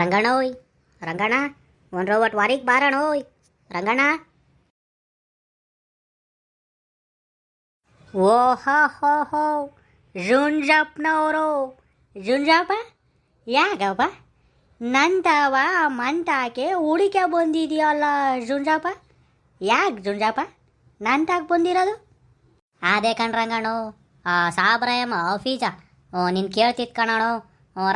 ರಂಗಣ್ಣೋಯ್ ರಂಗಣ್ಣ ಒಂದು ಒಟ್ಟು ವಾರಿಗೆ ಬಾರಣ್ಣೋಯ್ ರಂಗಣ್ಣ. ಓ ಹೋ ಹೋ ಜುಂಜಪ್ಪನವರು ಜುಂಜಪ್ಪ ಯಾಕಪ್ಪ ನಂತವ ಮಂತಾಕೆ ಹುಡಿಕೆ ಬಂದಿದೆಯಲ್ಲ ಜುಂಜಪ್ಪ? ಯಾಕೆ ಜುಂಜಪ್ಪ ನಂತಾಕೆ ಬಂದಿರೋದು? ಅದೇ ಕಣ್ರಂಗಣ್ಣು ಸಾಬ್ರಾಯಮ್ಮ ಆಫೀಸ ನೀನು ಕೇಳ್ತಿತ್ತು ಕಣೋ.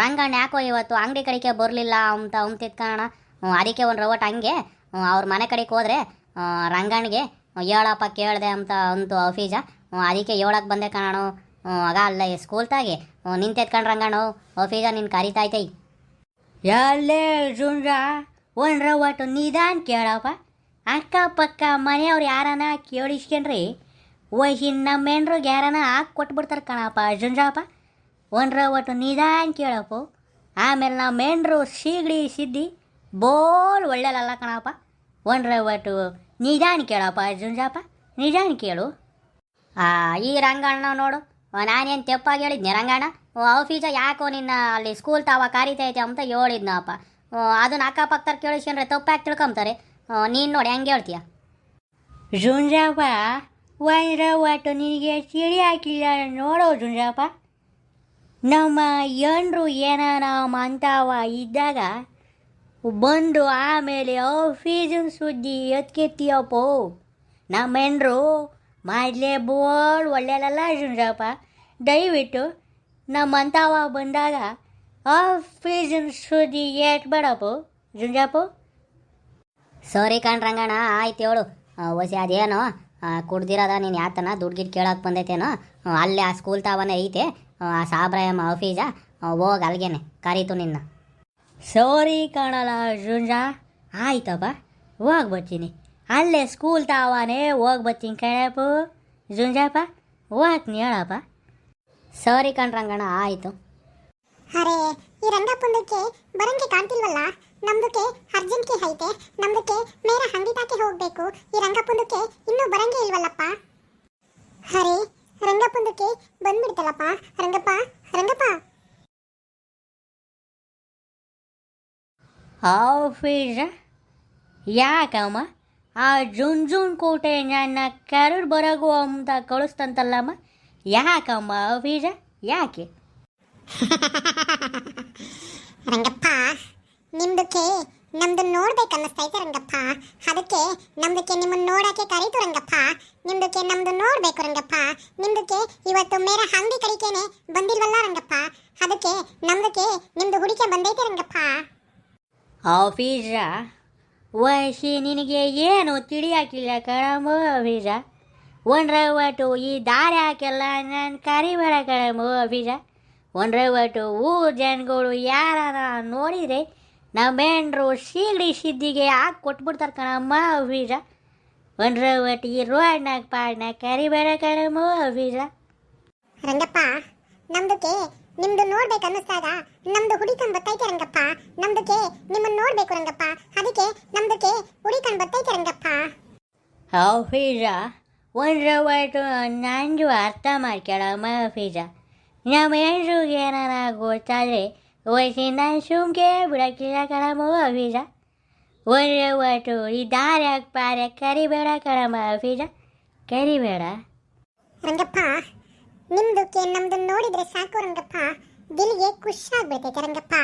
ರಂಗಣ್ಣ ಯಾಕೋ ಇವತ್ತು ಅಂಗಡಿ ಕಡೆಗೆ ಬರಲಿಲ್ಲ ಅಂತ ಅಂತಿತ್ತು ಕಣ. ಅದಕ್ಕೆ ಒಂದು ರವಟ್ ಹಂಗೆ ಅವ್ರ ಮನೆ ಕಡೆಗೆ ಹೋದರೆ ರಂಗಣ್ಣಿಗೆ ಹೇಳಪ್ಪ ಕೇಳಿದೆ ಅಂತ ಅಂತು ಆಫೀಸ. ಅದಕ್ಕೆ ಹೇಳಕ್ಕೆ ಬಂದೆ ಕಣೋ. ಆಗ ಅಲ್ಲ ಸ್ಕೂಲ್ತಾಗೆ ನಿಂತೈತೆ ಕಣ್ ರಂಗಣ್ಣು ಆಫೀಸ ನಿನ್ನ ಕರಿತಾಯ್ತೈ. ಎಲ್ಲೇ ಜುಂಜ ಒಂದು ರವಟ್ಟು ನಿಧಾನ ಕೇಳಪ್ಪ. ಅಕ್ಕಪಕ್ಕ ಮನೆಯವ್ರು ಯಾರನ ಕೇಳಿಸ್ಕೊಂಡ್ರಿ ವಯಸ್ಸಿನ ನಮ್ಮ ಹೆಣ್ರಿಗೆ ಯಾರನ ಹಾಕಿ ಕೊಟ್ಬಿಡ್ತಾರೆ ಕಣಪ್ಪ ಜುಂಜಪ್ಪ. ಒಂದು ರವಟ್ಟು ನಿಧಾನ ಕೇಳಪ್ಪ. ಆಮೇಲೆ ನಮ್ಮ ಹೆಣ್ರು ಸೀಗಡಿ ಸಿದ್ದಿ ಬೋಲ್ ಒಳ್ಳೆಯಲ್ಲ ಕಣಪ್ಪ. ಒಂದು ರವಟ್ಟು ನಿಧಾನ ಕೇಳಪ್ಪ ಜುಂಜಪ್ಪ, ನಿಧಾನ ಕೇಳು. ಈ ರಂಗಣ್ಣ ನೋಡು, ನಾನೇನು ತೆಪ್ಪಾಗಿ ಹೇಳಿದ್ನೆ ರಂಗಣ್ಣ. ಆಫೀಸ ಯಾಕೋ ನಿನ್ನ ಅಲ್ಲಿ ಸ್ಕೂಲ್ ತಾವ ಕರಿತೈತೆ ಅಂತ ಹೇಳಿದ್ನಪ್ಪ. ಅದನ್ನ ಅಕ್ಕಪಕ್ಕದವ್ರು ಕೇಳಿಸ್ಕೊಂಡ್ರೆ ತಪ್ಪಾಗಿ ತಿಳ್ಕೊಂತಾರೆ. ನೀನು ನೋಡಿ ಹೆಂಗೆ ಹೇಳ್ತೀಯ ಜುಂಜಪ್ಪ? ಒಂದು ರವಟ್ಟು ನಿನಗೆ ಚಿಡಿ ಹಾಕಿಲ್ಲ ನೋಡೋ ಜುಂಜಪ್ಪ. ನಮ್ಮ ಹೆಣ್ರು ಏನಾನ ಮಂತಾವ ಇದ್ದಾಗ ಬಂದು ಆಮೇಲೆ ಆಫೀಸಿನ ಸುದ್ದಿ ಎತ್ಕೆತ್ತೀಯಪ್ಪೋ. ನಮ್ಮ ಹೆಣ್ರು ಮಾಡಲೇ ಬೋಲ್ ಒಳ್ಳೆಯಲ್ಲ ಜುಂಜಪ್ಪ. ದಯವಿಟ್ಟು ನಮ್ಮಂತಾವ ಬಂದಾಗ ಆಫೀಸಿನ ಸುದ್ದಿ ಎತ್ಬೇಡಪ್ಪು ಜುಂಜಪ್ಪ. ಸರಿ ಕಣ್ರಂಗಣ್ಣ ಆಯ್ತು ಹೇಳು. ಹೊಸಿ ಅದೇನೋ ಕುಡ್ದಿರೋದ ನೀನು ಯಾತನ ದುಡ್ಡು ಗಿಟ್ಟು ಕೇಳೋಕೆ ಬಂದೈತೇನೋ. ಅಲ್ಲೇ ಆ ಸ್ಕೂಲ್ ತಾವನೇ ಐತೆ ಆ ಸಾಬ್ರಾಯಮ್ಮ ಆಫೀಸ. ಹೋಗಿ ಅಲ್ಗೇನೆ ಕರೀತು ನಿನ್ನ. ಸರಿ ಕಾಣಲ್ಲ ಜುಂಜ, ಆಯ್ತಪ್ಪ ಹೋಗಿ ಬರ್ತೀನಿ. ಅಲ್ಲೇ ಸ್ಕೂಲ್ ತಾವನೇ ಹೋಗಿ ಬರ್ತೀನಿ ಕಣಪ್ಪ ಜುಂಜಪ್ಪ. ಹೋಗ್ತೀನಿ ಹೇಳಪ್ಪ. ಸರಿ ಕಣ್ರಂಗಣ್ಣ ಆಯಿತು. ಅರೆ ಈ ರಂಗಪ್ಪಂದಕ್ಕೆ ಬರಂಗೆ ಕಾಣ್ತಿಲ್ವಲ್ಲ. ನಮ್ದಕ್ಕೆ ಅರ್ಜೆಂಟ್ಗೆ ಐತೆ, ನಮ್ದಕ್ಕೆ ಮೇರ ಹಂಗಿತಾಕೆ ಹೋಗ್ಬೇಕು. ಈ ರಂಗಪ್ಪಂದಕ್ಕೆ ಇನ್ನೂ ಬರಂಗೆ ಇಲ್ವಲ್ಲಪ್ಪ. ಅರೆ ರಂಗಪ್ಪಂದಕ್ಕೆ ಬಂದ್ಬಿಡ್ತಲ್ಲಪ್ಪ. ರಂಗಪ್ಪ ರಂಗಪ್ಪ ಆಫೀಸ ಯಾಕಮ್ಮ ಆ ಜುನ್ ಕೋಟೆ ನನ್ನ ಕರಡು ಬರಗು ಅಂತ ಕಳಿಸ್ತಂತಲ್ಲಮ್ಮ. ಯಾಕಮ್ಮ ಆಫೀಸ ಯಾಕೆ? ರಂಗಪ್ಪ ನಿಮ್ದಕ್ಕೆ ನಮ್ದು ನೋಡ್ಬೇಕು ಅನ್ನಿಸ್ತೈತೆ ರಂಗಪ್ಪ. ಅದಕ್ಕೆ ನಮ್ದಕ್ಕೆ ನಿಮ್ಮನ್ನು ನೋಡಕ್ಕೆ ಕರೀತು ರಂಗಪ್ಪ. ನಿಮ್ದಕ್ಕೆ ನಮ್ದು ನೋಡ್ಬೇಕು ರಂಗಪ್ಪ. ನಿಮ್ದಕ್ಕೆ ಇವತ್ತು ಮೇರ ಅಂಗಡಿ ಕಡಿಕೇನೆ ಬಂದಿಲ್ವಲ್ಲ ರಂಗಪ್ಪ. ಅದಕ್ಕೆ ನಮ್ದಕ್ಕೆ ನಿಮ್ದು ಹುಡುಕೆ ಬಂದೈತೆ ರಂಗಪ್ಪ. ಆಫೀಸ ವಯಸ್ಸಿ ನಿನಗೆ ಏನು ತಿಳಿ ಹಾಕಿಲ್ಲ ಕಣಮ್ಮ ಆಫೀಸ. ಒಂದು ರವಟ್ಟು ಈ ದಾರಿ ಹಾಕೆಲ್ಲ ನಾನು ಕರಿಬೇಡ ಕಣಮ್ಮ ಆಫೀಸ. ಒಂದು ರವಟ್ಟು ಊರು ಜನಗಳು ಯಾರ ನೋಡಿದರೆ ನಮ್ಮ ಹೆಣ್ರು ಸೀಗಡಿ ಸಿದ್ದಿಗೆ ಹಾಕಿ ಕೊಟ್ಬಿಡ್ತಾರೆ ಕಣಮ್ಮ ಆಫೀಸ. ಒಂದು ರವಟ್ಟು ಈ ರೋಡ್ನಾಗ ಪಾಡ್ನಾಗ ಕರಿಬೇಡ ಕಣಮ್ಮ ಆಫೀಸ. ರಂಗಪ್ಪ ನಮ್ದಕ್ಕೆ ನಿಮ್ದು ನೋಡ್ಬೇಕು ಅನ್ನಿಸ್ದಾಗ ನಮ್ದು ಹುಡಿಕಂಡ್ ಬತ್ತೈತೆ ರಂಗಪ್ಪ. ನಮ್ದಕ್ಕೆ ನಿಮ್ಮನ್ನು ನೋಡ್ಬೇಕು ರಂಗಪ್ಪ. ಅದಕ್ಕೆ ನಮ್ದಕ್ಕೆ ಹುಡಿಕಂಡ್ ಬತ್ತೈತೆ ರಂಗಪ್ಪ. ಆಫೀಸ ಒಂದು ರವಟ್ಟು ನಂದು ಅರ್ಥ ಮಾಡ್ಕೊಳಮ್ಮ ಆಫೀಸ. ನಮ್ಮ ಹೆಣ್ರಿಗೆ ಏನಾರ ಗೊತ್ತಾದರೆ ವಯಸ್ಸಿನ ಸುಮ್ಕೆ ಬಿಡಕ್ಕಿಲ್ಲ ಕಣಮ್ಮ ಆಫೀಸ. ಒಂದು ರವಟ್ಟು ಈ ದಾರಿ ಪಾರೆ ಕರಿಬೇಡ ಕಣಮ್ಮ ಆಫೀಸ, ಕರಿಬೇಡ. ರಂಗಪ್ಪ ನಿಮ್ದಕ್ಕೆ ನಮ್ದು ನೋಡಿದ್ರೆ ಸಾಕು ರಂಗಪ್ಪ. ದಿಲಿಗೆ ಖುಷಿ ಆಗ್ಬಿಡ್ತೈತೆ ರಂಗಪ್ಪ.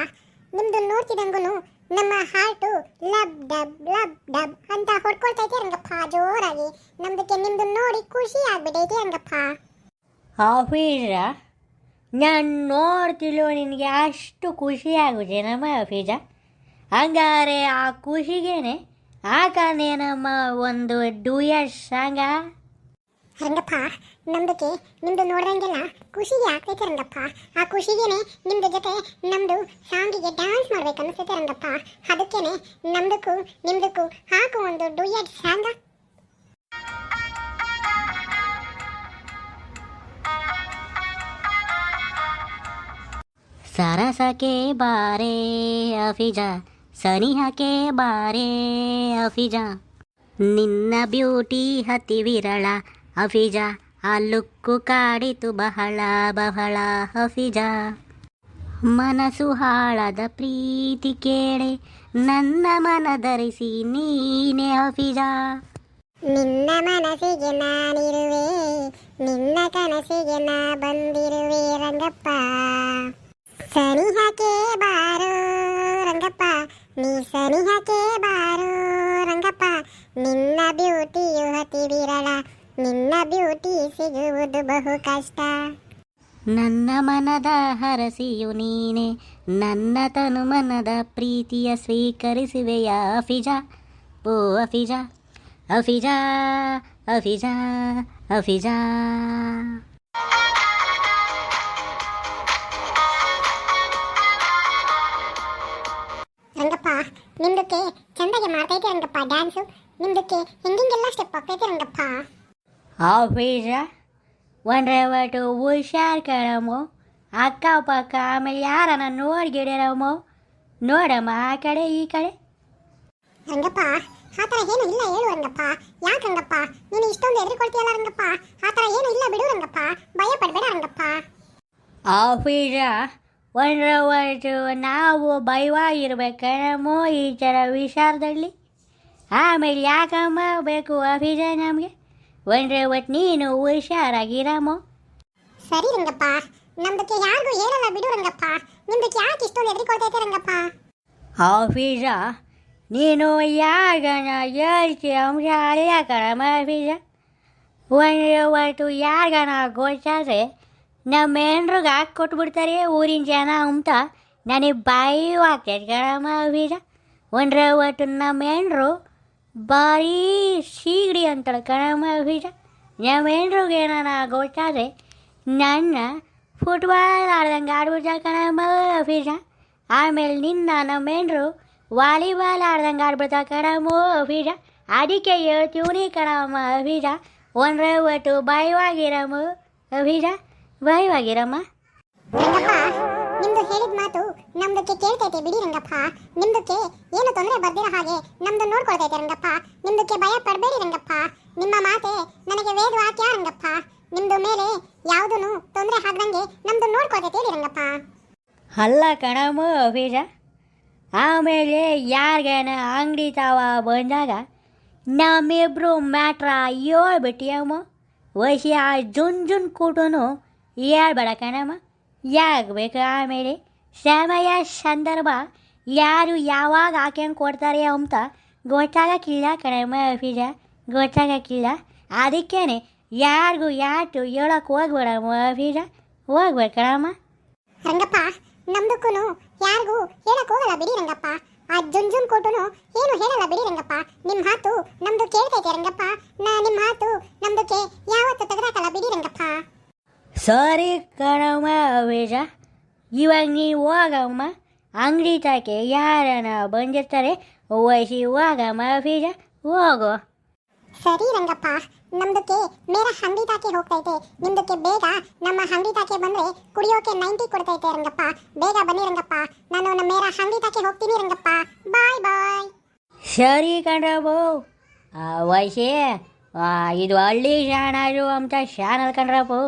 ನಿಮ್ದು ನೋಡ್ತಿದಂಗೂ ನಮ್ಮ ಹಾರ್ಟು ಲಬ್ ಡಬ್ ಅಂತ ಹೊಡ್ಕೊಳ್ತೈತೆ ರಂಗಪ್ಪ ಜೋರಾಗಿ. ನಮ್ದಕ್ಕೆ ನಿಮ್ದು ನೋಡಿ ಖುಷಿ ಆಗ್ಬಿಟ್ಟೈತೆ ರಂಗಪ್ಪ. ಆಫೀಸ ನಾನು ನೋಡ್ತಿಲ್ಲೋ ನಿನಗೆ ಅಷ್ಟು ಖುಷಿ ಆಗುತ್ತೆ ನಮ್ಮ ಆಫೀಸ. ಹಂಗಾರೆ ಆ ಖುಷಿಗೇನೆ ಹಾಕನೆ ನಮ್ಮ ಒಂದು ಡೂಯಟ್ ಸಾಂಗ. ರಂಗಪ್ಪ ನಮ್ದಕ್ಕೆ ನಿಮ್ದು ನೋಡ್ದಂಗೆಲ್ಲ ಖುಷಿಗೆ ಆಗ್ತೈತೆ ರಂಗಪ್ಪ. ಆ ಖುಷಿಗೇನೆ ನಿಮ್ದು ಜೊತೆ ನಮ್ದು ಸಾಂಗಿಗೆ ಡ್ಯಾನ್ಸ್ ಮಾಡ್ಬೇಕು ಅನಿಸ್ತೈತೆ ರಂಗಪ್ಪ. ಅದಕ್ಕೇನೆ ನಮ್ದಕ್ಕೂ ನಿಮ್ದಕ್ಕೂ ಹಾಕು ಒಂದು ಡೂಯಟ್ ಸಾಂಗ. ಸರಸಕ್ಕೆ ಬಾರೇ ಅಫಿಜ, ಸನಿಹಕ್ಕೆ ಬಾರೇ ಅಫಿಜ. ನಿನ್ನ ಬ್ಯೂಟಿ ಅತಿ ವಿರಳ ಅಫಿಜ, ಆ ಲುಕ್ಕು ಕಾಡಿತು ಬಹಳ ಬಹಳ ಅಫಿಜ. ಮನಸ್ಸು ಹಾಳದ ಪ್ರೀತಿ ಕೇಳೆ ನನ್ನ ಮನಧರಿಸಿ ನೀನೆ ಹಫಿಜಾ. ನಿನ್ನ ಮನಸ್ಸಿಗೆ ನಾನಿರುವೆ, ನಿನ್ನ ಕನಸಿಗೆ ನಾ ಬಂದಿರುವೆ ರಂಗಪ್ಪ. ಸನಿಹಕ್ಕೆ ಬಾರೋ ರಂಗಪ್ಪ, ನೀ ಸನಿಹಕ್ಕೆ ಬಾರೋ ರಂಗಪ್ಪ. ನಿನ್ನ ಬ್ಯೂಟಿಯು ಅತಿ ವಿರಳ, ನಿನ್ನ ಬ್ಯೂಟಿ ಸಿಗುವುದು ಬಹು ಕಷ್ಟ. ನನ್ನ ಮನದ ಹರಸಿಯು ನೀನೆ, ನನ್ನ ತನು ಮನದ ಪ್ರೀತಿಯ ಸ್ವೀಕರಿಸುವೆಯ ಅಫಿಜಾ, ಓ ಅಫಿಜಾ ಅಫಿಜಾ ಅಫಿಜಾ ಅಫಿಜಾ. ರಂಗಪ್ಪ, ನಿಮ್ದಕ್ಕೆ ಚಂದಾಗೆ ಮಾಡ್ತೈತೆ ರಂಗಪ್ಪ ಡ್ಯಾನ್ಸು. ನಿಮ್ದಕ್ಕೆ ಹಿಂಗೆಲ್ಲ ಸ್ಟೆಪ್ ಆಗ್ತೈತೆ ರಂಗಪ್ಪ. ಅಫಿಜಾ ಒಂದ್ರೆ ಒಟ್ಟು ಹುಷಾರ್ ಕಣಮೋ, ಅಕ್ಕಪಕ್ಕ ಆಮೇಲೆ ಯಾರನ್ನ ನೋಡ್ಗಿಡಿರಮ್ಮೋ. ನೋಡಮ್ಮ ಆ ಕಡೆ ಈ ಕಡೆ. ರಂಗಪ್ಪ, ಆ ಥರ ಏನು ಇಲ್ಲ ಹೇಳು ರಂಗಪ್ಪ. ಯಾಕೆ ರಂಗಪ್ಪ ನೀನು ಇಷ್ಟೊಂದು ಎದುರುಕೊಳ್ತೀಯಲ್ಲ ರಂಗಪ್ಪ? ಆ ಥರ ಏನು ಇಲ್ಲ ಬಿಡು ರಂಗಪ್ಪ, ಭಯ ಪಡಬೇಡ ರಂಗಪ್ಪ. ಅಫಿಜಾ ಒಂದ್ರೆ ಒಟ್ಟು ನಾವು ಭಯವಾಗಿರ್ಬೇಕಣಮೋ ಈ ಥರ ವಿಚಾರದಲ್ಲಿ. ಆಮೇಲೆ ಯಾಕಮ್ಮ ಬೇಕು ಅಫಿಜಾ ನಮಗೆ? ಒಂದ್ರೆ ಒಟ್ಟು ನೀನು ಹುಷಾರಾಗಿರಮೋ. ಸರಿ ರಂಗಪ್ಪ, ನಮ್ದಕ್ಕೆ ಯಾರಿಗೂ ಹೇಳಲ್ಲ ಬಿಡು ರಂಗಪ್ಪ. ನಿಮ್ದಕ್ಕೆ ಯಾಕೆ ಇಷ್ಟೊಂದು ಎದುರುಕೊಳ್ತೈತೆ ರಂಗಪ್ಪ? ಅಫಿಜಾ ನೀನು ಯಾಗನ ಹೇಳ್ತಿ ಅಂಶ ಅಲ್ಲ ಕಣಮ್ಮ ಅಫಿಜಾ. ಒಂದ್ರೆ ಒಟ್ಟು ಯಾರಿಗನ ಗೊತ್ತಾದ್ರೆ ನಮ್ಮ ಹೆಣ್ರಿಗೆ ಹಾಕಿ ಕೊಟ್ಬಿಡ್ತಾರೆ ಊರಿನ ಜನ ಅಂತ ನನಗೆ ಭಯವಾಗ್ತೈತೆ ಕಣಮ್ಮ ಅಫಿಜಾ. ಒಂದ್ರೆ ಒಟ್ಟು ನಮ್ಮ ಹೆಣ್ರು ಭಾರೀ ಸೀಗಡಿ ಅಂತಾಳೆ ಕಣಮ್ಮ ಅಫಿಜಾ. ನಮ್ಮ ಹೆಣ್ರಿಗೆ ಏನಾನ ಗೊತ್ತಾದ್ರೆ ನನ್ನ ಫುಟ್ಬಾಲ್ ಆಡ್ದಂಗೆ ಆಡ್ಬಿಡ್ತಾರೆ ಕಣಮ್ಮ ಅಫಿಜಾ. ಆಮೇಲೆ ನಿನ್ನ ನಮ್ಮ ಹೆಣ್ರು ವಾಲಿಬಾಲ್ ಆಡ್ದಂಗೆ ಆಡ್ಬಿಡ್ತಾರೆ ಕಣಮ್ಮ ಅಫಿಜಾ. ಅದಕ್ಕೆ ಹೇಳ್ತೀವಿ ಕಣಮ್ಮ ಅಫಿಜಾ. ಒಂದ್ರೆ ಒಟ್ಟು ಭಯವಾಗಿರಮ್ಮ ಅಫಿಜಾ, ಭಯವಾಗಿರಮ್ಮ. ರಂಗಪ್ಪ, ನಿಮ್ದು ಹೇಳಿದ ಮಾತು ನಮ್ದಕ್ಕೆ ಕೇಳ್ತೈತೆ ಬಿಡಿ ರಂಗಪ್ಪ. ನಿಮ್ದಕ್ಕೆ ಏನು ತೊಂದರೆ ಬರ್ದಿರೋ ಹಾಗೆ ನಮ್ದು ನೋಡ್ಕೊಳ್ತೈತೆ ರಂಗಪ್ಪ. ನಿಮ್ದಕ್ಕೆ ಭಯ ಪಡಬೇಡಿ ರಂಗಪ್ಪ. ನಿಮ್ಮ ಮಾತೆ ನನಗೆ ವೇದ ವಾಕ್ಯ ರಂಗಪ್ಪ. ನಿಮ್ದು ಮೇಲೆ ಯಾವುದೂ ತೊಂದರೆ ಆಗದಂಗೆ ನಮ್ದು ನೋಡ್ಕೊಳ್ತೈತೆ ಹೇಳಿ ರಂಗಪ್ಪ. ಅಲ್ಲ ಕಣಮ್ಮ ಅಫಿಜಾ, ಆಮೇಲೆ ಯಾರಿಗೇನ ಅಂಗಡಿ ತಾವ ಬಂದಾಗ ನಮ್ಮಿಬ್ರು ಮ್ಯಾಟ್ರ ಹೇಳ್ಬಿಟ್ಟಿಯಮ್ಮ. ವಯಸ್ಸಿ ಆ ಜುನ್ ಕೂಟನು ಹೇಳ್ಬೇಡ ಕಣಮ್ಮ. ಯಾಕೆ ಬೇಕು ಆಮೇಲೆ ಸಮಯ ಸಂದರ್ಭ ಯಾರು ಯಾವಾಗ ಹಾಕ್ಯಂಗೆ ಕೊಡ್ತಾರೆ ಅಂತ ಗೊತ್ತಾಗಕ್ಕಿಲ್ಲ ಕಣಮ್ಮ ಅಫಿಜಾ, ಗೊತ್ತಾಗಕ್ಕಿಲ್ಲ. ಅದಕ್ಕೇನೆ ಯಾರಿಗೂ ಯಾಟು ಹೇಳಕ್ಕೆ ಹೋಗ್ಬೇಡಮ್ಮ ಅಫಿಜಾ, ಹೋಗ್ಬೇಡ ಕಣಮ್ಮ. ರಂಗಪ್ಪ, ನಮ್ದಕ್ಕೂ ಯಾರಿಗೂ ಹೇಳಕ್ ಹೋಗಲ್ಲ ಬಿಡಿ ರಂಗಪ್ಪ. ಆ ಜುನ್ ಕೊಟ್ಟುನು ಏನು ಹೇಳಲ್ಲ ಬಿಡಿ ರಂಗಪ್ಪ. ನಿಮ್ಮ ಮಾತು ನಮ್ದು ಕೇಳ್ತೈತೆ ರಂಗಪ್ಪ. ನಿಮ್ಮ ಮಾತು ನಮ್ದಕ್ಕೆ ಯಾವತ್ತು ತೆಗೆದಾಕಲ್ಲ ಬಿಡಿ ರಂಗಪ್ಪ. ಸರಿ ಕಣಮ್ಮ ಅಫಿಜಾ, ಇವಾಗ ನೀವು ಹೋಗಮ್ಮ. ಅಂಗಡಿ ತಾಕೆ ಯಾರನ ಬಂದಿರ್ತಾರೆ ವಯಸ್ಸಿ ಹೋಗಮ್ಮ ಅಫಿಜಾ, ಹೋಗು. ಸರಿ ರಂಗಪ್ಪ, ನಮ್ದಕ್ಕೆ ಮೇರ ಅಂಗಡಿ ತಾಕೆ ಹೋಗ್ತೈತೆ. ನಿಮ್ದಕ್ಕೆ ಬೇಗ ನಮ್ಮ ಅಂಗಡಿ ತಾಕೆ ಬಂದ್ರೆ ಕುಡಿಯೋಕೆ 90 ಕೊಡ್ತೈತೆ ರಂಗಪ್ಪ. ಬೇಗ ಬನ್ನಿ ರಂಗಪ್ಪ, ನಾನು ನಮ್ಮ ಮೇರ ಅಂಗಡಿ ತಾಕೆ ಹೋಗ್ತೀನಿ ರಂಗಪ್ಪ. ಬಾಯ್ ಬಾಯ್. ಸರಿ ಕಣ್ರಬು. ವಯಸ್ಸಿ ಇದು ಹಳ್ಳಿ ಜಾಣರು ಅಂತ ಚಾನಲ್ ಕಣ್ರಪ್ಪು.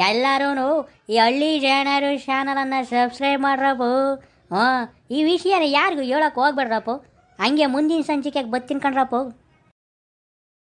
ಎಲ್ಲರೂ ಈ ಹಳ್ಳಿ ಜಾಣರು ಚಾನಲನ್ನು ಸಬ್ಸ್ಕ್ರೈಬ್ ಮಾಡ್ರಪ್ಪು. ಈ ವಿಷಯನ ಯಾರಿಗೂ ಹೇಳಕ್ಕೆ ಹೋಗ್ಬೇಡ್ರಪ್ಪು. ಹಂಗೆ ಮುಂದಿನ ಸಂಚಿಕೆಗೆ ಬರ್ತೀನಿ ಕಣ್ರಪ್ಪು.